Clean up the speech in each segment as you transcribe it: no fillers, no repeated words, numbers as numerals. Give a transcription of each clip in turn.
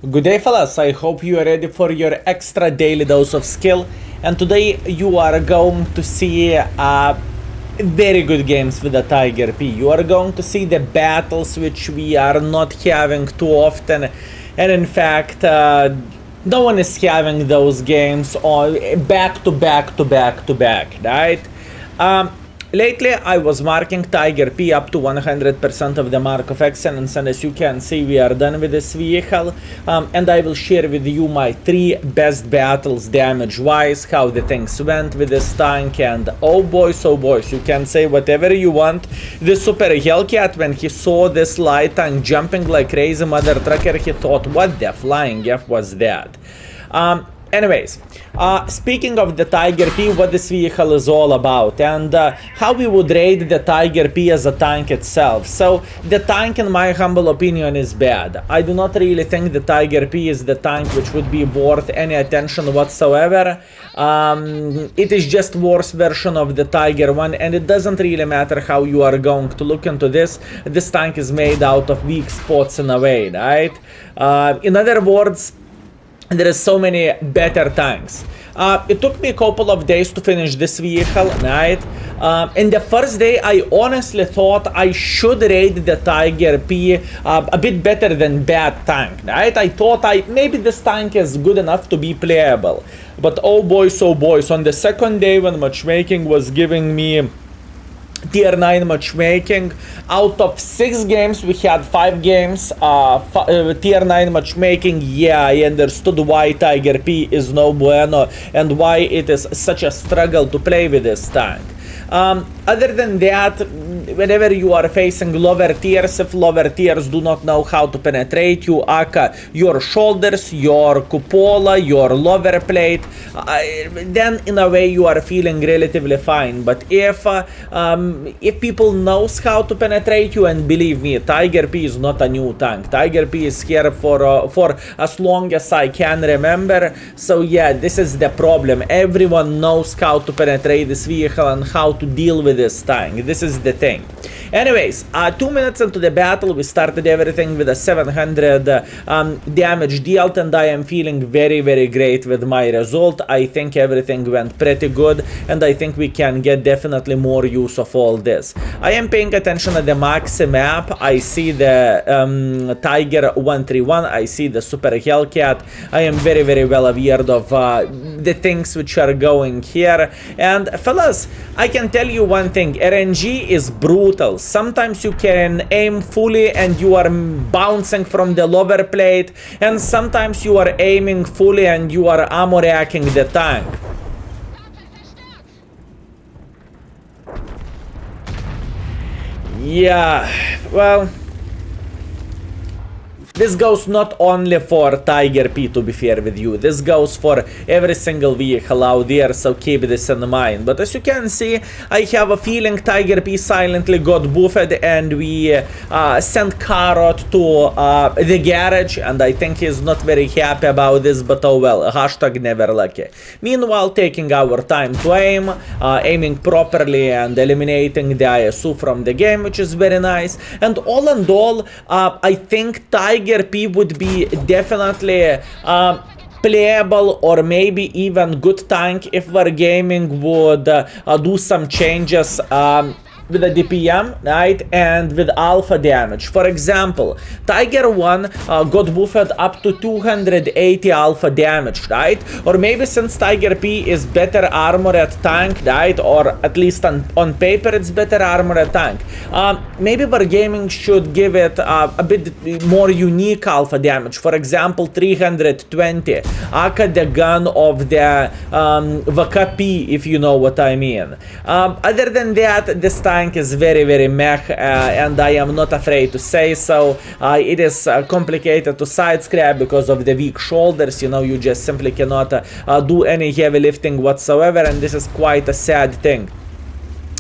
Good day, fellas. I hope you are ready for your extra daily dose of skill. And today you are going to see very good games with the Tiger P. You are going to see the battles which we are not having too often. And in fact, no one is having those games on back to back to back to back, right? Lately, I was marking Tiger P up to 100% of the mark of excellence, and as you can see, we are done with this vehicle. And I will share with you my 3 best battles damage-wise, how the things went with this tank, and oh boys, you can say whatever you want. The Super Hellcat, when he saw this light tank jumping like crazy mother trucker, he thought, what the flying F was that? Anyways, speaking of the Tiger P, what this vehicle is all about, and how we would rate the Tiger P as a tank itself. So, the tank, in my humble opinion, is bad. I do not really think the Tiger P is the tank which would be worth any attention whatsoever. It is just worse version of the Tiger 1, and it doesn't really matter how you are going to look into this. This tank is made out of weak spots in a way, right? In other words, there is so many better tanks. It took me a couple of days to finish this vehicle, right? And the first day, I honestly thought I should rate the Tiger P a bit better than bad tank, right? I thought maybe this tank is good enough to be playable. But oh boys, on the second day when matchmaking was giving me tier 9 matchmaking, out of 6 games we had 5 games tier 9 matchmaking. Yeah, I understood why Tiger P is no bueno and why it is such a struggle to play with this tank. Other than that, whenever you are facing lower tiers, if lower tiers do not know how to penetrate you, aka your shoulders, your cupola, your lower plate, then in a way you are feeling relatively fine. But if people knows how to penetrate you, and believe me, Tiger P is not a new tank. Tiger P is here for as long as I can remember. So yeah, this is the problem. Everyone knows how to penetrate this vehicle and how to deal with this tank. This is the thing. Anyways, 2 minutes into the battle, we started everything with a 700 damage dealt, and I am feeling very, very great with my result. I think everything went pretty good, and I think we can get definitely more use of all this. I am paying attention at the maxi map. I see the Tiger 131, I see the Super Hellcat. I am very, very well aware of the things which are going here. And fellas, I can tell you one thing, RNG is brutal. Sometimes you can aim fully and you are bouncing from the lower plate, and sometimes you are aiming fully and you are ammo racking the tank. Yeah, well, this goes not only for Tiger P, to be fair with you. This goes for every single vehicle out there, so keep this in mind. But as you can see, I have a feeling Tiger P silently got buffed, and we sent Carrot to the garage, and I think he's not very happy about this, but oh well, hashtag never lucky. Meanwhile, taking our time to aim, aiming properly and eliminating the ISU from the game, which is very nice. And all in all, I think Tiger P would be definitely playable or maybe even good tank if Wargaming would do some changes with the DPM, right, and with alpha damage. For example, Tiger 1 got buffed up to 280 alpha damage, right? Or maybe since Tiger P is better armored tank, right, or at least on paper it's better armored tank, maybe Wargaming should give it a bit more unique alpha damage. For example, 320, aka the gun of the VKP, if you know what I mean. Other than that, this tank is very, very meh, and I am not afraid to say so. It is complicated to side scrap because of the weak shoulders. You know, you just simply cannot do any heavy lifting whatsoever, and this is quite a sad thing.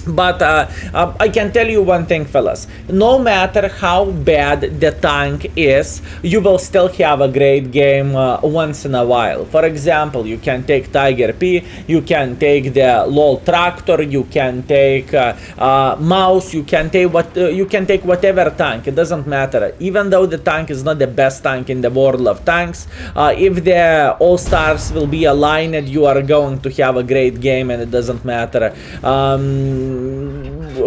But I can tell you one thing, fellas. No matter how bad the tank is, you will still have a great game once in a while. For example, you can take Tiger P, you can take the LOL Tractor, you can take Mouse, you can take whatever tank. It doesn't matter. Even though the tank is not the best tank in the world of tanks, if the all-stars will be aligned, you are going to have a great game, and it doesn't matter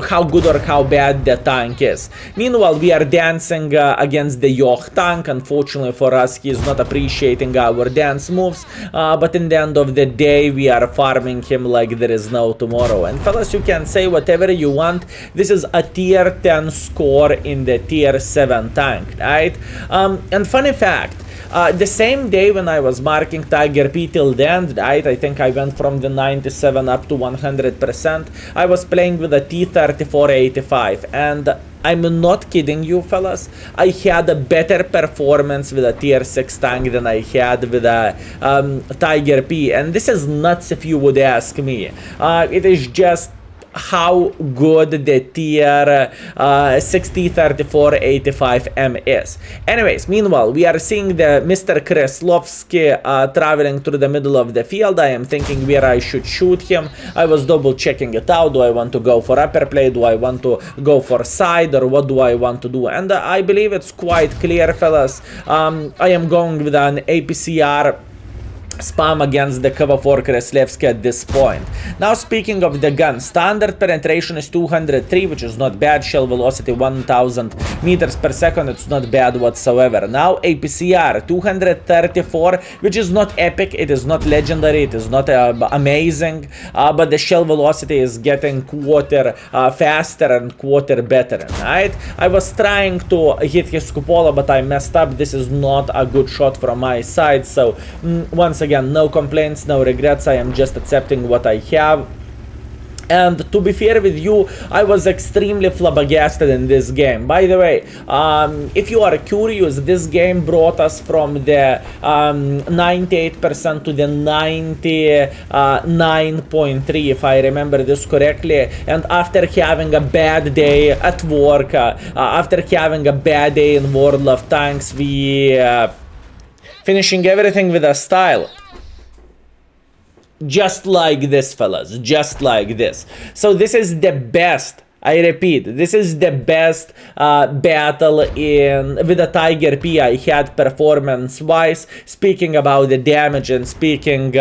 how good or how bad the tank is. Meanwhile, we are dancing against the Yoch tank. Unfortunately for us, he is not appreciating our dance moves, but in the end of the day, we are farming him like there is no tomorrow. And fellas, you can say whatever you want. This is a tier 10 score in the tier 7 tank, right? And funny fact, the same day when I was marking Tiger P till the end, right, I think I went from the 97 up to 100%, I was playing with a T3485, and I'm not kidding you, fellas, I had a better performance with a tier 6 tank than I had with a Tiger P, and this is nuts if you would ask me. It is just how good the tier 603485M is. Anyways, meanwhile, we are seeing the Mr. Kreslovsky traveling through the middle of the field. I am thinking where I should shoot him. I was double checking it out. Do I want to go for upper play? Do I want to go for side? Or what do I want to do? And I believe it's quite clear, fellas. I am going with an APCR spam against the cover for Kreslevsky at this point. Now, speaking of the gun, standard penetration is 203, which is not bad. Shell velocity 1000 meters per second, it's not bad whatsoever. Now APCR 234, which is not epic, it is not legendary, it is not amazing, but the shell velocity is getting quarter faster and quarter better, right? I was trying to hit his cupola, but I messed up. This is not a good shot from my side, so once again, no complaints, no regrets. I am just accepting what I have. And to be fair with you, I was extremely flabbergasted in this game. By the way, if you are curious, this game brought us from the 98% to the 99.3, if I remember this correctly. And after having a bad day at work, after having a bad day in World of Tanks, we finishing everything with a style. Just like this, fellas, just like this. So this is the best, I repeat, this is the best battle with a Tiger P I had performance-wise, speaking about the damage and speaking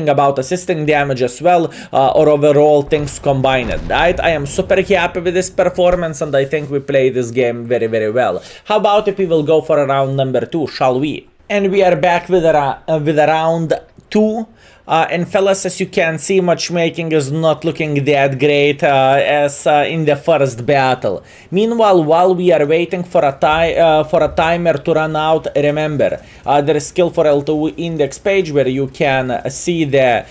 about assisting damage as well, or overall things combined, right? I am super happy with this performance, and I think we play this game very, very well. How about if we will go for round number 2, shall we? And we are back with round 2. And fellas, as you can see, matchmaking is not looking that great as in the first battle. Meanwhile, while we are waiting for a timer to run out, remember, there is skill for L2 index page where you can see the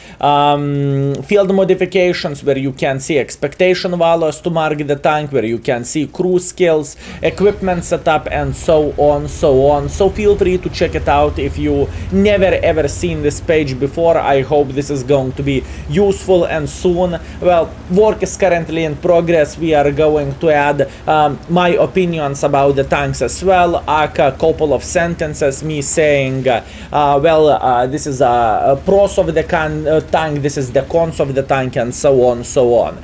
field modifications, where you can see expectation values to mark the tank, where you can see crew skills, equipment setup, and so on, so on. So feel free to check it out if you never ever seen this page before. I hope this is going to be useful, and soon, well, work is currently in progress. We are going to add my opinions about the tanks as well, a couple of sentences, me saying, this is a pros of the tank, this is the cons of the tank, and so on, so on.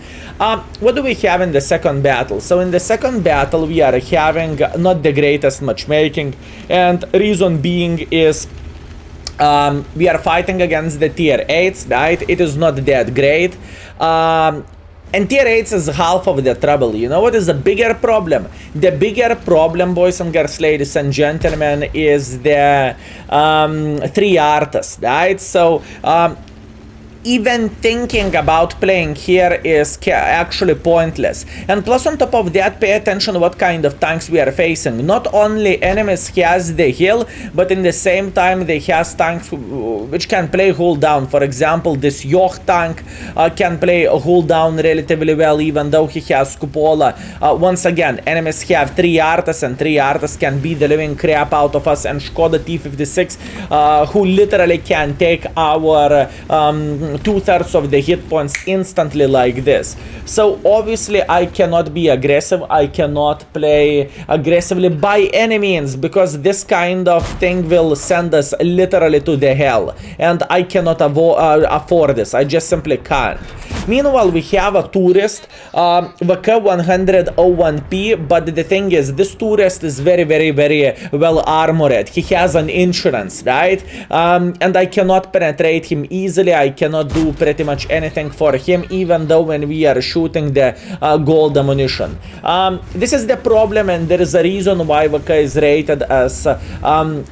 What do we have in the second battle? So in the second battle, we are having not the greatest matchmaking, and reason being is we are fighting against the tier 8s, right? It is not that great. And tier 8s is half of the trouble. You know what is the bigger problem? The bigger problem, boys and girls, ladies and gentlemen, is the 3 artists, right? So even thinking about playing here is actually pointless. And plus, on top of that, pay attention what kind of tanks we are facing. Not only enemies has the heal, but in the same time they has tanks which can play hold down. For example, this Yoch tank can play a hold down relatively well, even though he has cupola. Once again, enemies have 3 artists, and 3 artists can beat the living crap out of us. And Skoda T56, who literally can take our 2/3 of the hit points instantly like this. So obviously I cannot be aggressive, I cannot play aggressively by any means, because this kind of thing will send us literally to the hell, and I cannot afford this. I just simply can't. Meanwhile, we have a tourist, VK 101P, but the thing is, this tourist is very well armored. He has an insurance, right? And I cannot penetrate him easily. I cannot do pretty much anything for him, even though when we are shooting the gold ammunition. This is the problem, and there is a reason why VK is rated as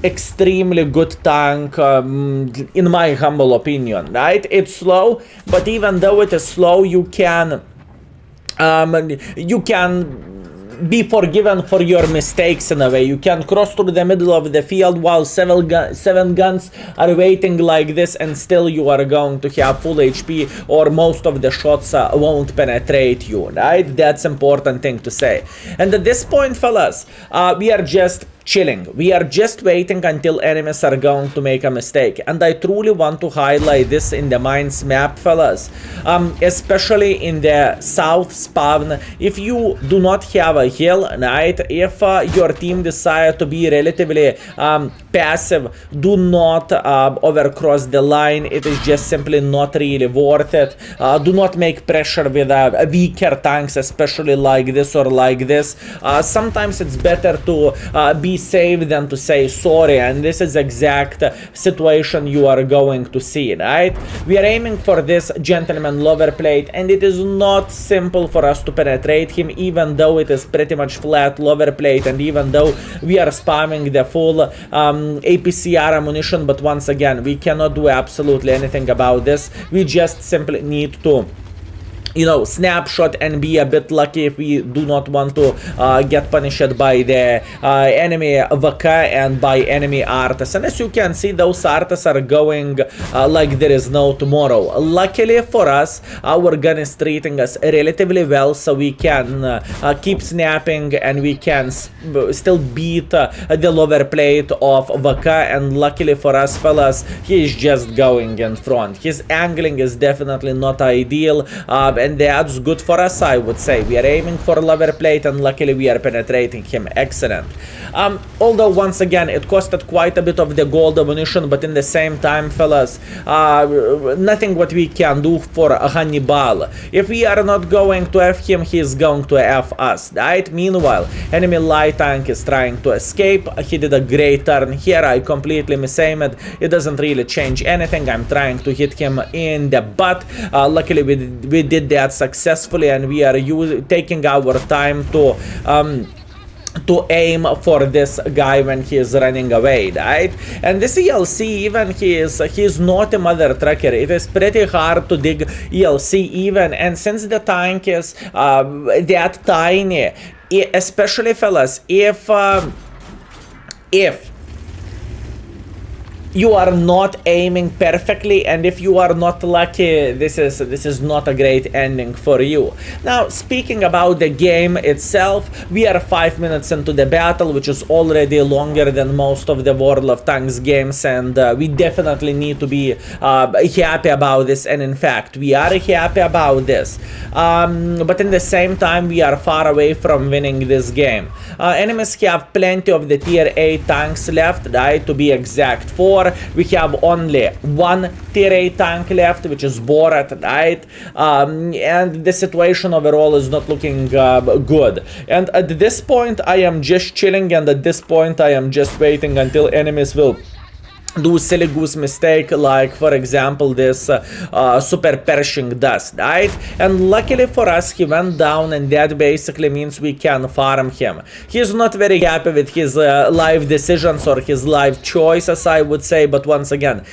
extremely good tank, in my humble opinion, right? It's slow, but even though it is slow, you can be forgiven for your mistakes in a way. You can cross through the middle of the field while seven guns are waiting like this, and still you are going to have full HP, or most of the shots won't penetrate you, right? That's important thing to say. And at this point, fellas, we are just chilling. We are just waiting until enemies are going to make a mistake, and I truly want to highlight this in the mines map, fellas, especially in the south spawn. If you do not have a hill, right, if your team decide to be relatively passive, do not overcross the line. It is just simply not really worth it. Do not make pressure with weaker tanks, especially like this or like this. Sometimes it's better to be safe than to say sorry, and this is exact situation you are going to see, right? We are aiming for this gentleman lower plate, and it is not simple for us to penetrate him, even though it is pretty much flat lower plate, and even though we are spamming the full APCR ammunition. But once again, we cannot do absolutely anything about this. We just simply need to, you know, snapshot and be a bit lucky if we do not want to get punished by the enemy VK and by enemy artists. And as you can see, those artists are going like there is no tomorrow. Luckily for us, our gun is treating us relatively well, so we can keep snapping, and we can still beat the lower plate of VK. And luckily for us, fellas, he is just going in front. His angling is definitely not ideal, and that's good for us, I would say. We are aiming for lower plate, and luckily we are penetrating him. Excellent. Although once again it costed quite a bit of the gold ammunition, but in the same time, fellas, nothing what we can do for Hannibal. If we are not going to F him, he is going to F us, right? Meanwhile, enemy light tank is trying to escape. He did a great turn here. I completely misaimed. It doesn't really change anything. I'm trying to hit him in the butt. Luckily we did that successfully, and we are taking our time to aim for this guy when he is running away, right? And this ELC, even he is not a mother trucker. It is pretty hard to dig ELC even, and since the tank is that tiny, especially fellas, if you are not aiming perfectly, and if you are not lucky, this is not a great ending for you. Now, speaking about the game itself, we are 5 minutes into the battle, which is already longer than most of the World of Tanks games, and we definitely need to be happy about this, and in fact, we are happy about this. But in the same time, we are far away from winning this game. Enemies have plenty of the tier 8 tanks left, right, to be exact. 4. We have only one tier 8 tank left, which is Borat, right? And the situation overall is not looking good. And at this point, I am just chilling, and at this point, I am just waiting until enemies will do silly goose mistake, like for example this super Pershing dust, right? And luckily for us, he went down, and that basically means we can farm him. He's not very happy with his life decisions or his life choices, I would say, but once again,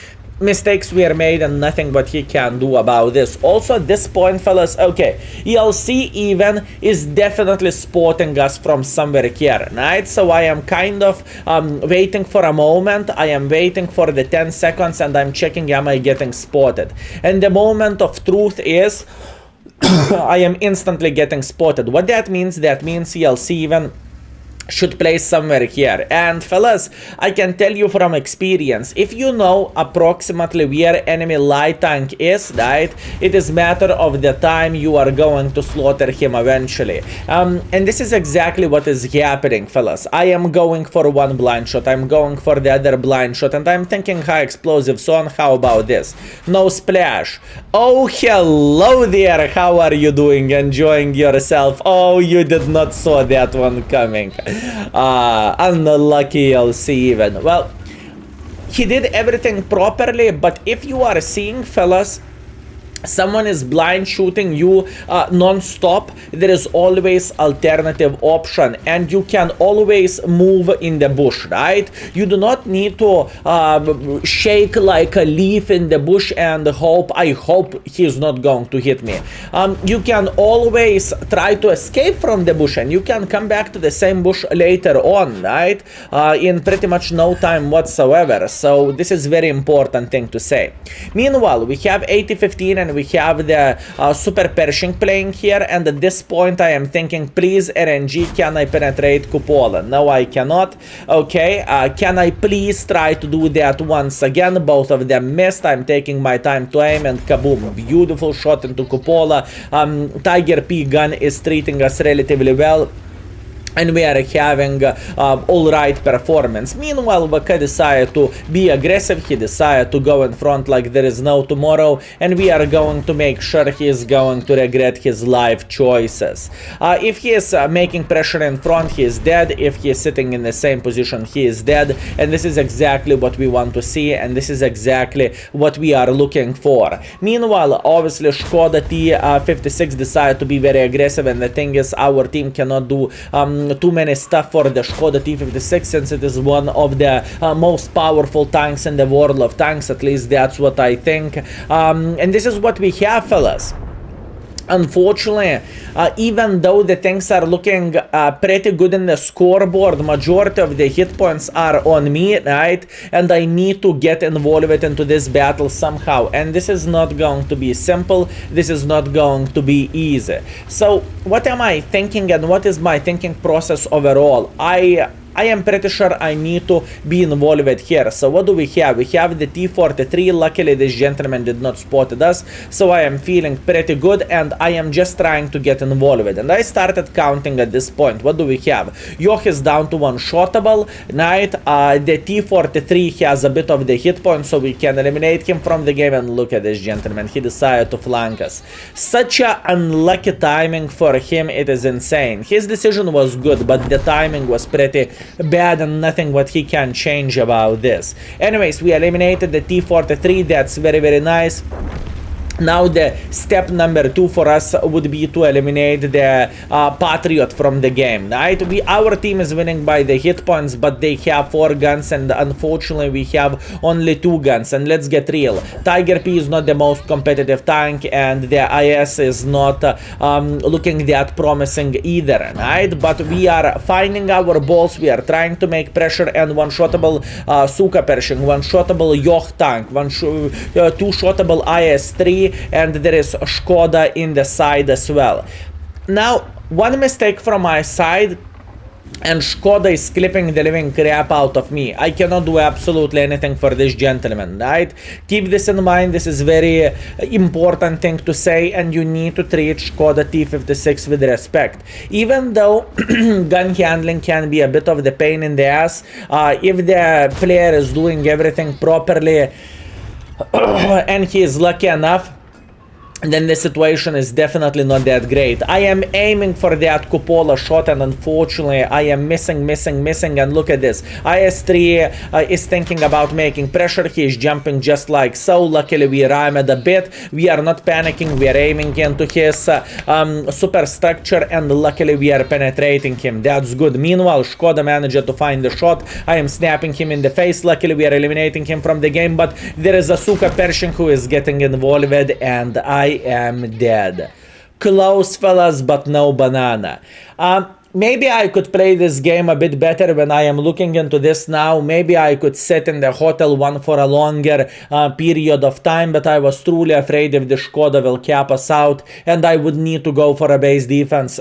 mistakes were made, and nothing but he can do about this. Also at this point, fellas, okay, ELC even is definitely spotting us from somewhere here, right? So I am kind of waiting for a moment. I am waiting for the 10 seconds, and I'm checking, am I getting spotted? And the moment of truth is I am instantly getting spotted. What that means? That means ELC even should place somewhere here. And fellas, I can tell you from experience, if you know approximately where enemy light tank is, right, it is matter of the time you are going to slaughter him eventually. And this is exactly what is happening, fellas. I am going for one blind shot, I'm going for the other blind shot, and I'm thinking high explosive zone. How about this? No splash. Oh, hello there, how are you doing? Enjoying yourself? Oh, you did not saw that one coming. Unlucky LC even. Well, he did everything properly, but if you are seeing, fellas, someone is blind shooting you non-stop, there is always alternative option, and you can always move in the bush, right? You do not need to shake like a leaf in the bush and hope, I hope he's not going to hit me. You can always try to escape from the bush, and you can come back to the same bush later on, right? In pretty much no time whatsoever. So this is very important thing to say. Meanwhile, we have 80-15 and we have the Super Pershing playing here, and at this point I am thinking, please RNG, can I penetrate Cupola? No, I cannot. Okay, can I please try to do that once again? Both of them missed. I'm taking my time to aim, and kaboom, beautiful shot into Cupola. Tiger P gun is treating us relatively well, and we are having alright performance. Meanwhile, VK decided to be aggressive, he decided to go in front like there is no tomorrow, and we are going to make sure he is going to regret his life choices. If he is making pressure in front, he is dead. If he is sitting in the same position, he is dead, and this is exactly what we want to see, and this is exactly what we are looking for. Meanwhile, obviously, Skoda T56 decided to be very aggressive, and the thing is, our team cannot do too many stuff for the Skoda T56, since it is one of the most powerful tanks in the world of tanks. At least that's what I think. And this is what we have, fellas. Unfortunately, even though the things are looking pretty good in the scoreboard, majority of the hit points are on me, right? And I need to get involved into this battle somehow. And this is not going to be simple. This is not going to be easy. So what am I thinking, and what is my thinking process overall? I am pretty sure I need to be involved here. So what do we have? We have the T43. Luckily, this gentleman did not spot us, so I am feeling pretty good, and I am just trying to get involved. And I started counting at this point. What do we have? Yoh is down to one shotable. Right? The T43 has a bit of the hit point, so we can eliminate him from the game. And look at this gentleman. He decided to flank us. Such a unlucky timing for him. It is insane. His decision was good, but the timing was pretty bad, and nothing what he can change about this. Anyways, we eliminated the T43. That's very, very nice. Now the step number 2 for us would be to eliminate the Patriot from the game, right? Our team is winning by the hit points, but they have 4 guns, and unfortunately we have only 2 guns. And let's get real, Tiger P is not the most competitive tank, and the IS is not looking that promising either, right? But we are finding our balls, we are trying to make pressure, and one-shottable Suka Pershing, one-shottable Yoh tank, two-shottable IS-3, and there is Skoda in the side as well. Now, one mistake from my side, and Skoda is clipping the living crap out of me. I cannot do absolutely anything for this gentleman, right? Keep this in mind. This is very important thing to say, and you need to treat Skoda T56 with respect. Even though gun handling can be a bit of the pain in the ass, if the player is doing everything properly and he is lucky enough, then the situation is definitely not that great. I am aiming for that Cupola shot, and unfortunately I am missing, and look at this. IS-3 is thinking about making pressure. He is jumping just like so. Luckily we rhymed a bit. We are not panicking. We are aiming into his superstructure, and luckily we are penetrating him. That's good. Meanwhile, Skoda managed to find the shot. I am snapping him in the face. Luckily we are eliminating him from the game, but there is a Suka Pershing who is getting involved, and I am dead. Close, fellas, but no banana. Maybe I could play this game a bit better when I am looking into this now. Maybe I could sit in the hotel one for a longer period of time, but I was truly afraid if the Skoda will cap us out, and I would need to go for a base defense.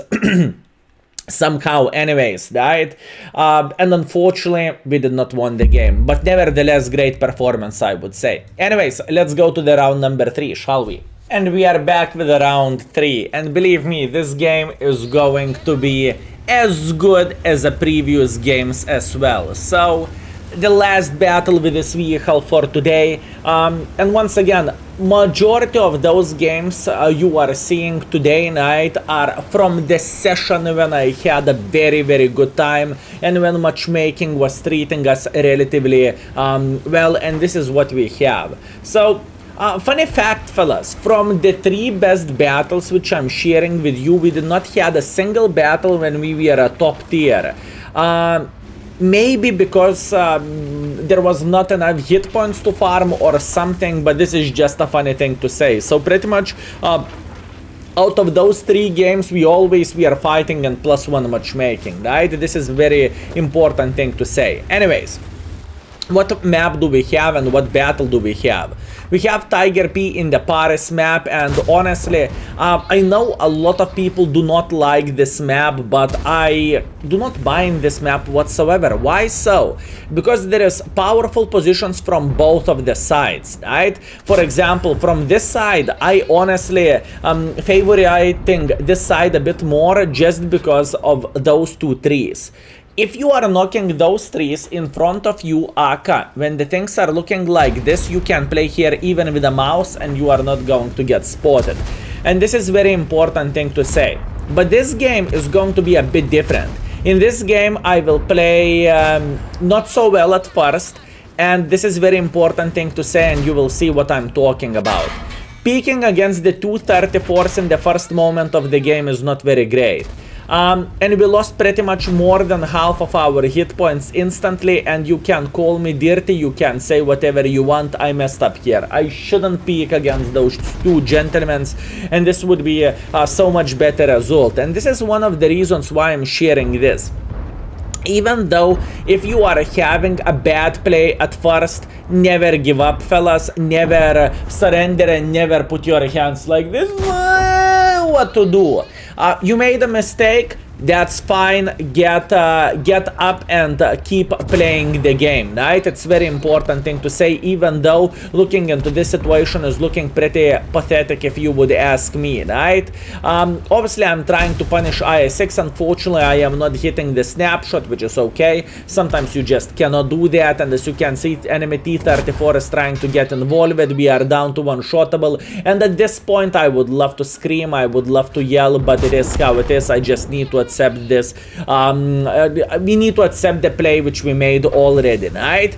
somehow anyways, right? And unfortunately we did not win the game, but nevertheless great performance, I would say. Anyways, let's go to the round number 3, shall we? And we are back with the round 3, and believe me, this game is going to be as good as the previous games as well. So the last battle with this vehicle for today, and once again, majority of those games you are seeing today night are from the session when I had a very good time and when matchmaking was treating us relatively well, and this is what we have. So funny fact, fellas, from the 3 best battles which I'm sharing with you, we did not have a single battle when we were a top tier. Maybe because there was not enough hit points to farm or something, but this is just a funny thing to say. So pretty much out of those 3 games we are fighting and +1 matchmaking, right? This is very important thing to say. Anyways, what map do we have and what battle do we have? We have Tiger P in the Paris map, and honestly, I know a lot of people do not like this map, but I do not mind this map whatsoever. Why so? Because there is powerful positions from both of the sides, right? For example, from this side, I honestly favoriting this side a bit more just because of those 2 trees. If you are knocking those trees in front of you, Aka, when the things are looking like this, you can play here even with a mouse and you are not going to get spotted. And this is very important thing to say. But this game is going to be a bit different. In this game, I will play not so well at first, and this is very important thing to say, and you will see what I'm talking about. Peeking against the 234s in the first moment of the game is not very great. And we lost pretty much more than half of our hit points instantly, and you can call me dirty, you can say whatever you want, I messed up here. I shouldn't peek against those 2 gentlemen, and this would be a so much better result. And this is one of the reasons why I'm sharing this. Even though if you are having a bad play at first, never give up, fellas, never surrender and never put your hands like this. What to do? You made a mistake, that's fine, get up and keep playing the game, right? It's very important thing to say, even though looking into this situation is looking pretty pathetic if you would ask me, right? Obviously I'm trying to punish IS6, unfortunately I am not hitting the snapshot, which is okay. Sometimes you just cannot do that, and as you can see, enemy T-34 is trying to get involved. We are down to 1-shotable, and at this point I would love to scream, I would love to yell, but it is how it is. I just need to accept this. We need to accept the play which we made already, right?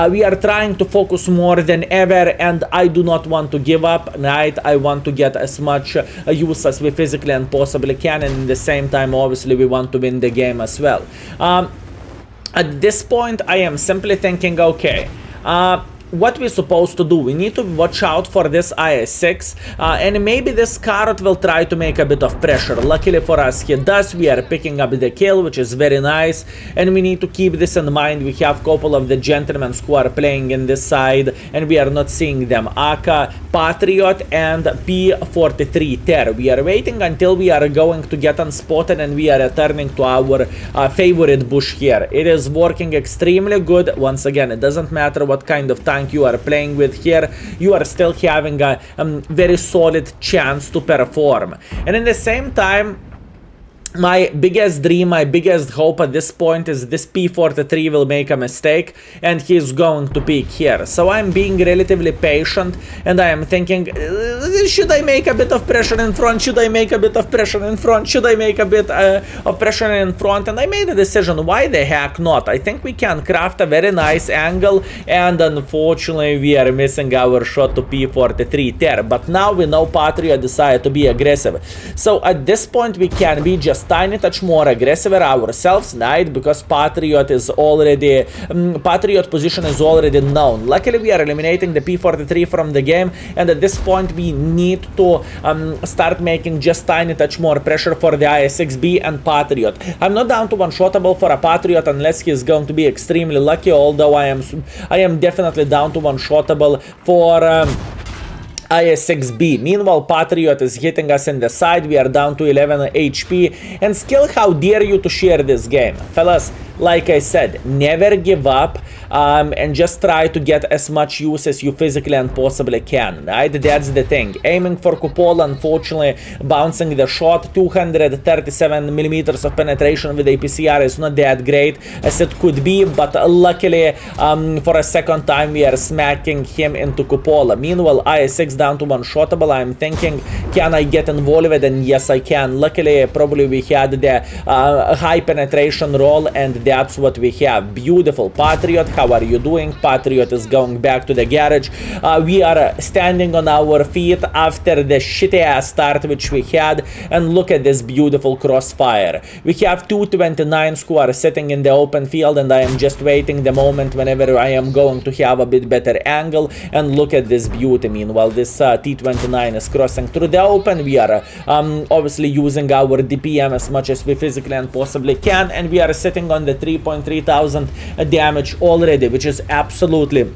We are trying to focus more than ever, and I do not want to give up, right? I want to get as much use as we physically and possibly can, and at the same time obviously we want to win the game as well. At this point I am simply thinking, okay, what we're supposed to do, we need to watch out for this IS6, and maybe this carrot will try to make a bit of pressure. Luckily for us he does. We are picking up the kill, which is very nice, and we need to keep this in mind. We have a couple of the gentlemen who are playing in this side and we are not seeing them. Aka, Patriot and P43 Ter. We are waiting until we are going to get unspotted and we are returning to our favorite bush here. It is working extremely good. Once again, it doesn't matter what kind of tank you are playing with here, you are still having a very solid chance to perform. And in the same time, my biggest dream, my biggest hope at this point is this P43 will make a mistake and he's going to peek here. So I'm being relatively patient and I am thinking, should I make a bit of pressure in front? Should I make a bit of pressure in front? Should I make a bit of pressure in front? And I made a decision, why the heck not? I think we can craft a very nice angle, and unfortunately we are missing our shot to P43 there. But now we know Patriot decided to be aggressive. So at this point we can be just tiny touch more aggressive ourselves, right? Because Patriot is already Patriot position is already known. Luckily we are eliminating the P43 from the game, and at this point we need to start making just tiny touch more pressure for the IS6B and Patriot. I'm not down to one-shotable for a Patriot unless he's going to be extremely lucky, although I am definitely down to one-shotable for IS-6B. Meanwhile, Patriot is hitting us in the side. We are down to 11 HP. And Skill, how dare you to share this game? Fellas, like I said, never give up and just try to get as much use as you physically and possibly can, right? That's the thing. Aiming for cupola, unfortunately, bouncing the shot, 237 millimeters of penetration with APCR is not that great as it could be, but luckily, for a second time, we are smacking him into cupola. Meanwhile, IS-6 down to one-shottable. I'm thinking, can I get involved? And yes, I can. Luckily, probably we had the high penetration roll, and that's what we have. Beautiful. Patriot, how are you doing? Patriot is going back to the garage. We are standing on our feet after the shitty ass start which we had, and look at this beautiful crossfire. We have two 29s who are sitting in the open field, and I am just waiting the moment whenever I am going to have a bit better angle, and look at this beauty. Meanwhile, this T29 is crossing through the open. We are obviously using our DPM as much as we physically and possibly can, and we are sitting on the 3.3 thousand damage already, which is absolutely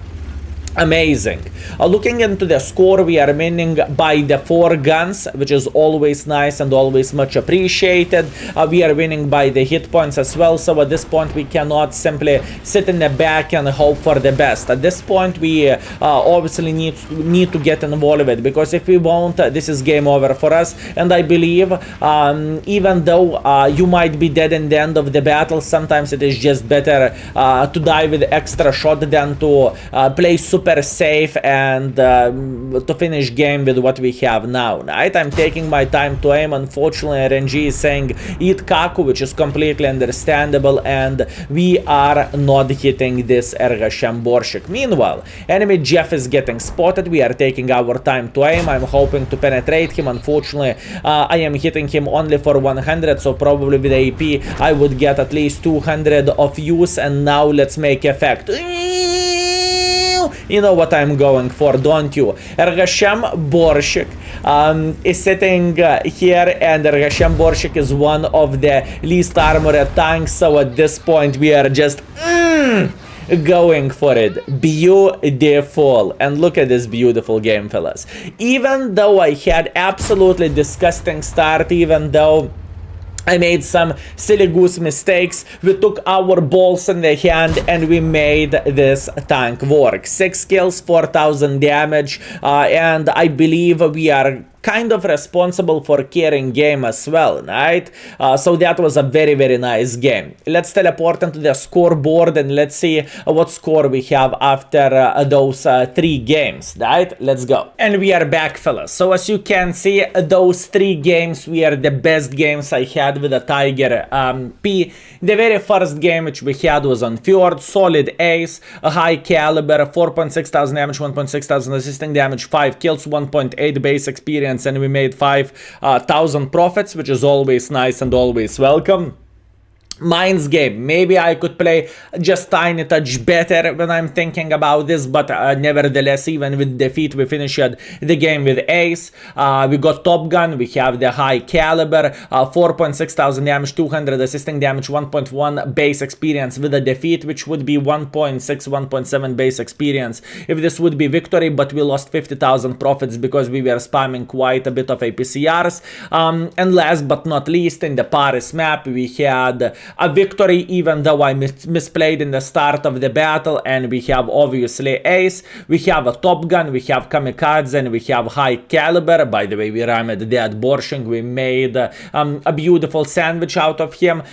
amazing. Looking into the score, we are winning by the 4 guns, which is always nice and always much appreciated. We are winning by the hit points as well, so at this point we cannot simply sit in the back and hope for the best. At this point we obviously need to get involved, because if we won't, this is game over for us. And I believe even though you might be dead in the end of the battle, sometimes it is just better to die with extra shot than to play super safe and to finish game with what we have now, right? I'm taking my time to aim. Unfortunately, RNG is saying eat Kaku, which is completely understandable, and we are not hitting this Ergashem Borshik. Meanwhile, enemy Jeff is getting spotted. We are taking our time to aim. I'm hoping to penetrate him. Unfortunately, I am hitting him only for 100, so probably with AP I would get at least 200 of use, and now let's make effect. You know what I'm going for, don't you? Ergashem Borshik is sitting here, and Ergashem Borshik is one of the least armored tanks, so at this point we are just going for it. Beautiful. And look at this beautiful game, fellas. Even though I had absolutely disgusting start, even though I made some silly goose mistakes, we took our balls in the hand and we made this tank work. 6 kills, 4,000 damage, and I believe we are kind of responsible for carrying game as well, right? So that was a very, very nice game. Let's teleport into the scoreboard and let's see what score we have after those 3 games, right? Let's go. And we are back, fellas. So as you can see, those 3 games were the best games I had with the Tiger P. The very first game which we had was on Fjord, solid ace, a high caliber, 4.6 thousand damage, 1.6 thousand assisting damage, 5 kills, 1.8 base experience, and we made 5,000 profits, which is always nice and always welcome. Mine's game, maybe I could play just tiny touch better when I'm thinking about this, but nevertheless, even with defeat, we finished the game with ace. We got Top Gun, we have the high caliber, 4.6 thousand damage, 200 assisting damage, 1.1 base experience with a defeat, which would be 1.6, 1.7 base experience if this would be victory, but we lost 50,000 profits because we were spamming quite a bit of APCRs. And last but not least, in the Paris map, we had a victory, even though I misplayed in the start of the battle, and we have obviously ace, we have a Top Gun, we have kamikaze, and we have high caliber. By the way, we rammed dead Borshing. We made a beautiful sandwich out of him.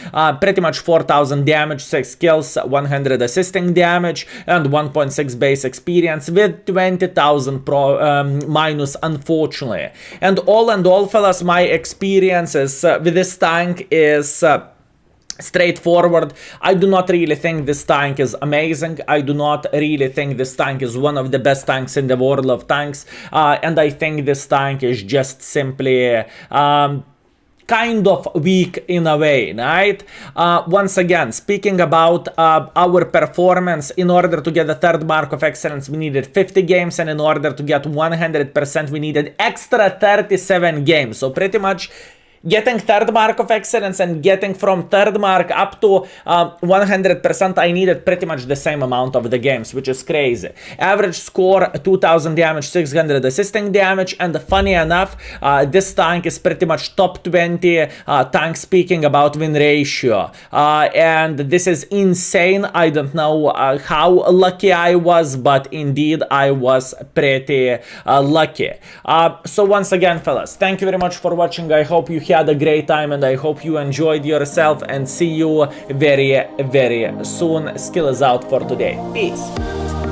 Pretty much 4,000 damage, 6 kills, 100 assisting damage, and 1.6 base experience with 20,000 minus, unfortunately. And all, fellas, my experiences with this tank is straightforward. I do not really think this tank is amazing. I do not really think this tank is one of the best tanks in the world of tanks, and I think this tank is just simply kind of weak in a way, right? Once again, speaking about our performance, in order to get the 3rd mark of excellence, we needed 50 games, and in order to get 100%, we needed extra 37 games. So pretty much getting third mark of excellence and getting from third mark up to 100%, I needed pretty much the same amount of the games, which is crazy. Average score 2000 damage, 600 assisting damage, and funny enough, this tank is pretty much top 20 tank speaking about win ratio. And this is insane. I don't know how lucky I was, but indeed I was pretty lucky. So once again, fellas, thank you very much for watching. I hope you had a great time and I hope you enjoyed yourself, and see you very, very soon. Skill is out for today. Peace.